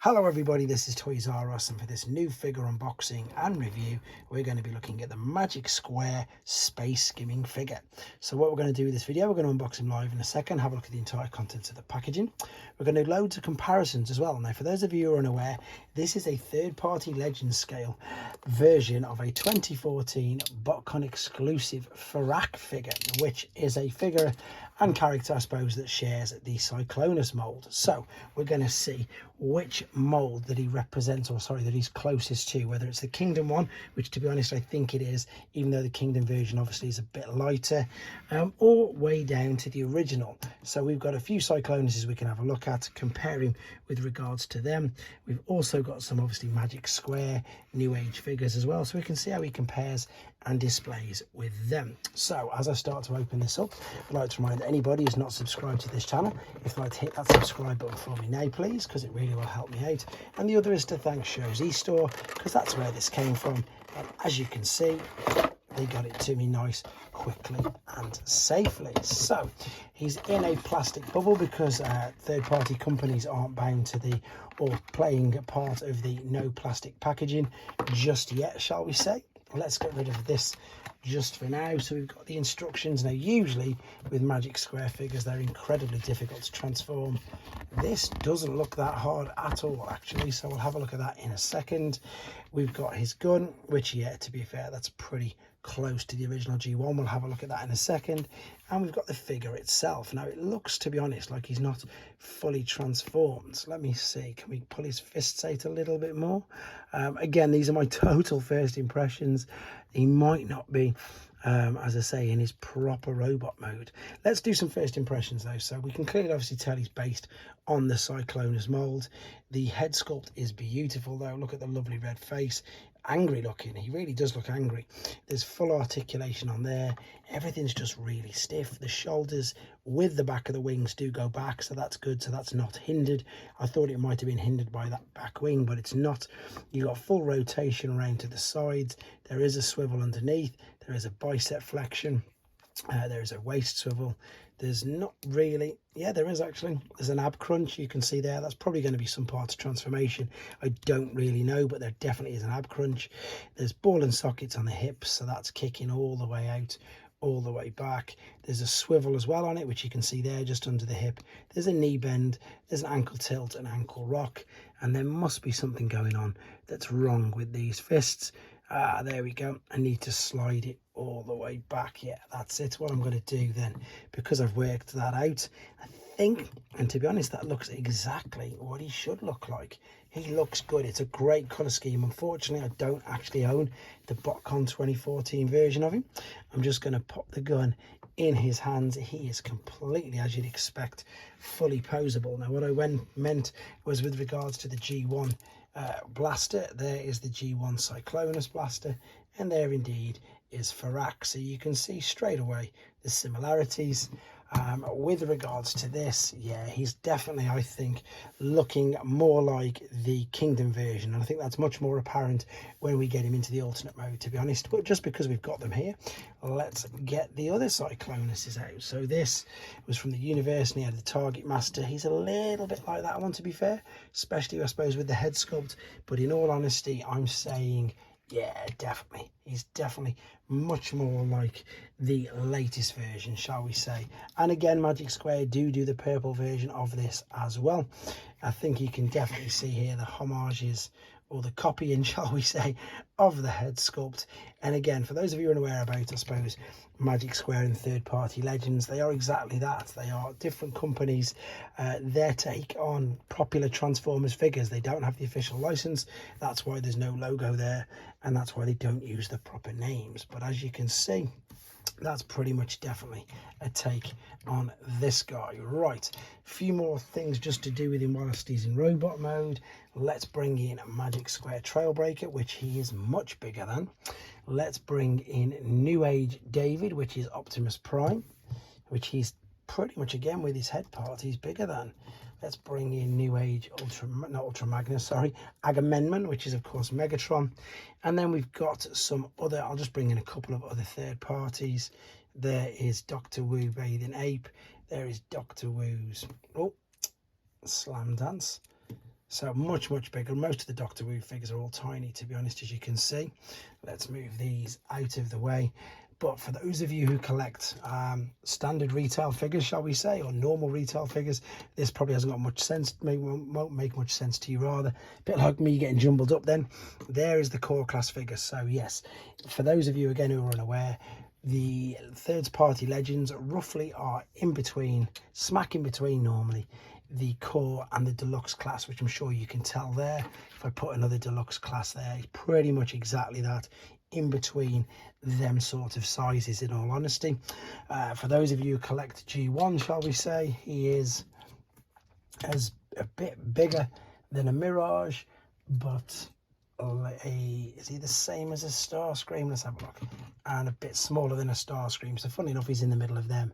Hello everybody, this is toysareruss, and for this new figure unboxing and review we're going to be looking at the Magic Square Space Skimming figure. So what we're going to do with this video, we're going to unbox him live in a second, have a look at the entire contents of the packaging. We're going to do loads of comparisons as well. Now for those of you who are unaware, this is a third-party Legend scale version of a 2014 BotCon exclusive Ferak figure, which is a figure and character I suppose that shares the cyclonus mold. So we're going to see which mold that he represents, or sorry, that he's closest to, whether it's the Kingdom one, which to be honest I think it is, even though the Kingdom version obviously is a bit lighter, or way down to the original. So we've got a few cyclonuses we can have a look at, comparing with regards to them. We've also got some obviously Magic Square New Age figures as well, so we can see how he compares and displays with them. So as I start to open this up, I'd like to remind anybody who's not subscribed to this channel, if you'd like to hit that subscribe button for me now please, because it really will help me out. And the other is to thank Show's eStore, because that's where this came from, and as you can see they got it to me nice, quickly and safely. So he's in a plastic bubble because third-party companies aren't bound to the, or playing a part of the no plastic packaging just yet, shall we say. Let's get rid of this just for now. So we've got the instructions. Now usually with Magic Square figures they're incredibly difficult to transform. This doesn't look that hard at all actually, so we'll have a look at that in a second. We've got his gun, which, yeah, to be fair, that's pretty close to the original G1. We'll have a look at that in a second. And we've got the figure itself. Now it looks, to be honest, like he's not fully transformed. So let me see, can we pull his fists out a little bit more? Again, these are my total first impressions. He might not be, as I say, in his proper robot mode. Let's do some first impressions though. So we can clearly obviously tell he's based on the cyclonus mold. The head sculpt is beautiful though. Look at the lovely red face. Angry looking, he really does look angry. There's full articulation on there, everything's just really stiff. The shoulders with the back of the wings do go back, so that's good, so that's not hindered. I thought it might have been hindered by that back wing, but it's not. You got full rotation around to the sides, there is a swivel underneath, there is a bicep flexion, there is a waist swivel. There's not really, yeah, there is actually. There's an ab crunch, you can see there. That's probably going to be some part of transformation. I don't really know, but there definitely is an ab crunch. There's ball and sockets on the hips, so that's kicking all the way out, all the way back. There's a swivel as well on it, which you can see there just under the hip. There's a knee bend, there's an ankle tilt, an ankle rock, and there must be something going on that's wrong with these fists. There we go. I need to slide it all the way back. Yeah, that's it. What I'm going to do then, because I've worked that out, I think, and to be honest, that looks exactly what he should look like. He looks good. It's a great colour scheme. Unfortunately, I don't actually own the BotCon 2014 version of him. I'm just going to pop the gun in his hands. He is completely, as you'd expect, fully posable. Now what I meant was with regards to the G1 blaster, there is the G1 cyclonus blaster, and there indeed is Ferak. So you can see straight away the similarities. With regards to this, yeah, he's definitely, I think, looking more like the Kingdom version, and I think that's much more apparent when we get him into the alternate mode, to be honest. But just because we've got them here, let's get the other cyclonuses out. So this was from the University, had the Target Master. He's a little bit like that one, to be fair, especially I suppose with the head sculpt, but in all honesty I'm saying, yeah, definitely. He's definitely much more like the latest version, shall we say. And again, Magic Square do the purple version of this as well. I think you can definitely see here the homages, or the copying, shall we say, of the head sculpt. And again, for those of you unaware about, I suppose, Magic Square and third-party Legends, they are exactly that. They are different companies, their take on popular Transformers figures. They don't have the official license, that's why there's no logo there, and that's why they don't use the proper names. But as you can see, that's pretty much definitely a take on this guy. Right, a few more things just to do with him whilst he's in robot mode. Let's bring in Magic Square Trailbreaker, which he is much bigger than. Let's bring in New Age David, which is Optimus Prime, which he's pretty much, again, with his head part, he's bigger than. Let's bring in New Age Agamemnon, which is of course Megatron. And then we've got some other, I'll just bring in a couple of other third parties. There is Dr. Wu Bathing Ape. There is Dr. Wu's Slam Dance. So much bigger. Most of the Doctor Who figures are all tiny, to be honest, as you can see. Let's move these out of the way. But for those of you who collect standard retail figures, shall we say, or normal retail figures, this probably hasn't got much sense, won't make much sense to you, rather. A bit like me getting jumbled up then. There is the core class figure. So yes, for those of you again who are unaware, the third party legends roughly are in between, smack in between normally, the core and the deluxe class, which I'm sure you can tell there. If I put another deluxe class there, it's pretty much exactly that, in between them sort of sizes, in all honesty. For those of you who collect G1, shall we say, he is a bit bigger than a Mirage, but is he the same as a Starscream? Let's have a look. And a bit smaller than a Starscream, so funny enough he's in the middle of them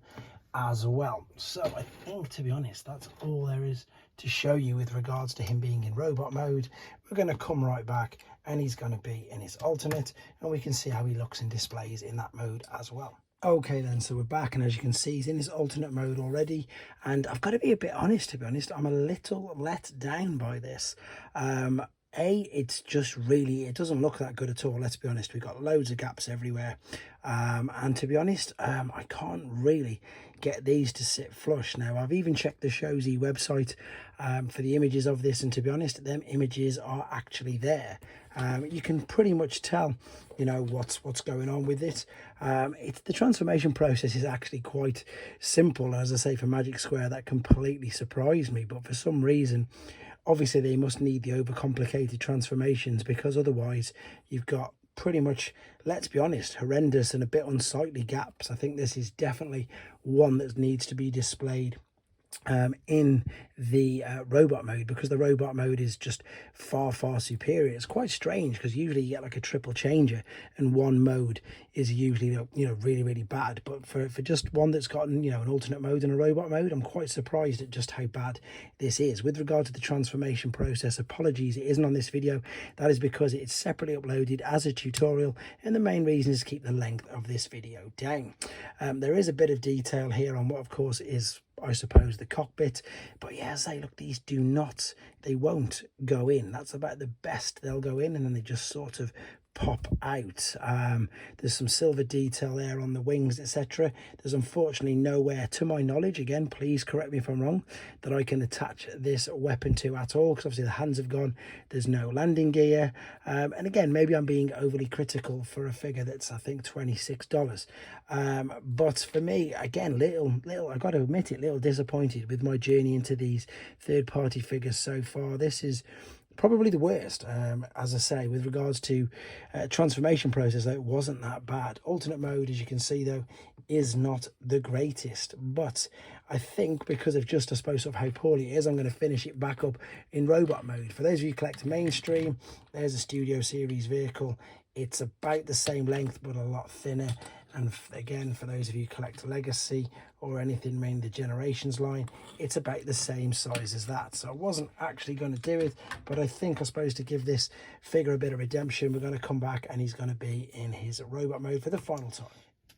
as well. So I think, to be honest, that's all there is to show you with regards to him being in robot mode. We're going to come right back and he's going to be in his alternate, and we can see how he looks and displays in that mode as well. Okay then, so we're back, and as you can see, he's in his alternate mode already, and I've got to be a bit honest, to be honest, I'm a little let down by this. It's just really, it doesn't look that good at all, let's be honest. We've got loads of gaps everywhere, and to be honest, I can't really get these to sit flush. Now, I've even checked the Shozy website for the images of this, and to be honest, them images are actually there. You can pretty much tell, you know, what's going on with it. The transformation process is actually quite simple. As I say, for Magic Square, that completely surprised me, but for some reason, obviously they must need the overcomplicated transformations, because otherwise you've got pretty much, let's be honest, horrendous and a bit unsightly gaps. I think this is definitely one that needs to be displayed in the robot mode, because the robot mode is just far superior. It's quite strange, because usually you get like a triple changer and one mode is usually, you know, really bad, but for just one that's gotten, you know, an alternate mode and a robot mode, I'm quite surprised at just how bad this is. With regard to the transformation process, apologies, it isn't on this video. That is because it's separately uploaded as a tutorial, and the main reason is to keep the length of this video down. There is a bit of detail here on what, of course, is, I suppose, the cockpit, but yeah, as I say, look, these they won't go in. That's about the best they'll go in, and then they just sort of pop out. There's some silver detail there on the wings, etc. There's unfortunately nowhere, to my knowledge, again, please correct me if I'm wrong, that I can attach this weapon to at all, because obviously the hands have gone. There's no landing gear, and again, maybe I'm being overly critical for a figure that's, I think, $26. But for me, again, little I got to admit it, little disappointed with my journey into these third-party figures so far. This is probably the worst. As I say, with regards to transformation process, though, it wasn't that bad. Alternate mode, as you can see, though, is not the greatest, but I think because of just, I suppose, of how poorly it is, I'm going to finish it back up in robot mode. For those of you who collect mainstream, there's a Studio Series vehicle. It's about the same length but a lot thinner. And again, for those of you who collect Legacy or anything mainly the Generations line, it's about the same size as that. So I wasn't actually going to do it, but I think, I suppose, to give this figure a bit of redemption, we're going to come back and he's going to be in his robot mode for the final time.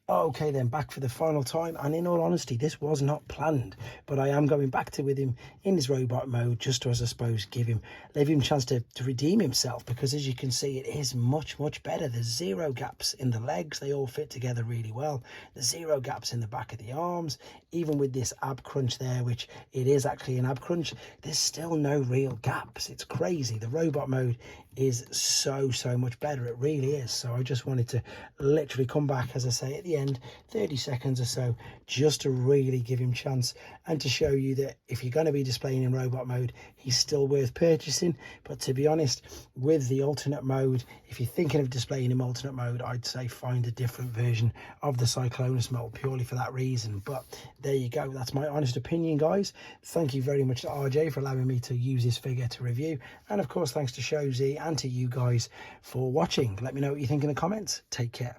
Okay then, back for the final time, and in all honesty, this was not planned, but I am going back with him in his robot mode, just to, as I suppose, leave him a chance to redeem himself, because as you can see, it is much better. There's zero gaps in the legs, they all fit together really well. There's zero gaps in the back of the arms. Even with this ab crunch there, which it is actually an ab crunch, there's still no real gaps. It's crazy. The robot mode is so much better, it really is. So I just wanted to literally come back, as I say, at the end, 30 seconds or so, just to really give him chance and to show you that if you're going to be displaying in robot mode, he's still worth purchasing. But to be honest, with the alternate mode, if you're thinking of displaying in alternate mode, I'd say find a different version of the Cyclonus mold, purely for that reason. But there you go, that's my honest opinion, guys. Thank you very much to RJ for allowing me to use this figure to review, and of course thanks to Shozy and to you guys for watching. Let me know what you think in the comments. Take care.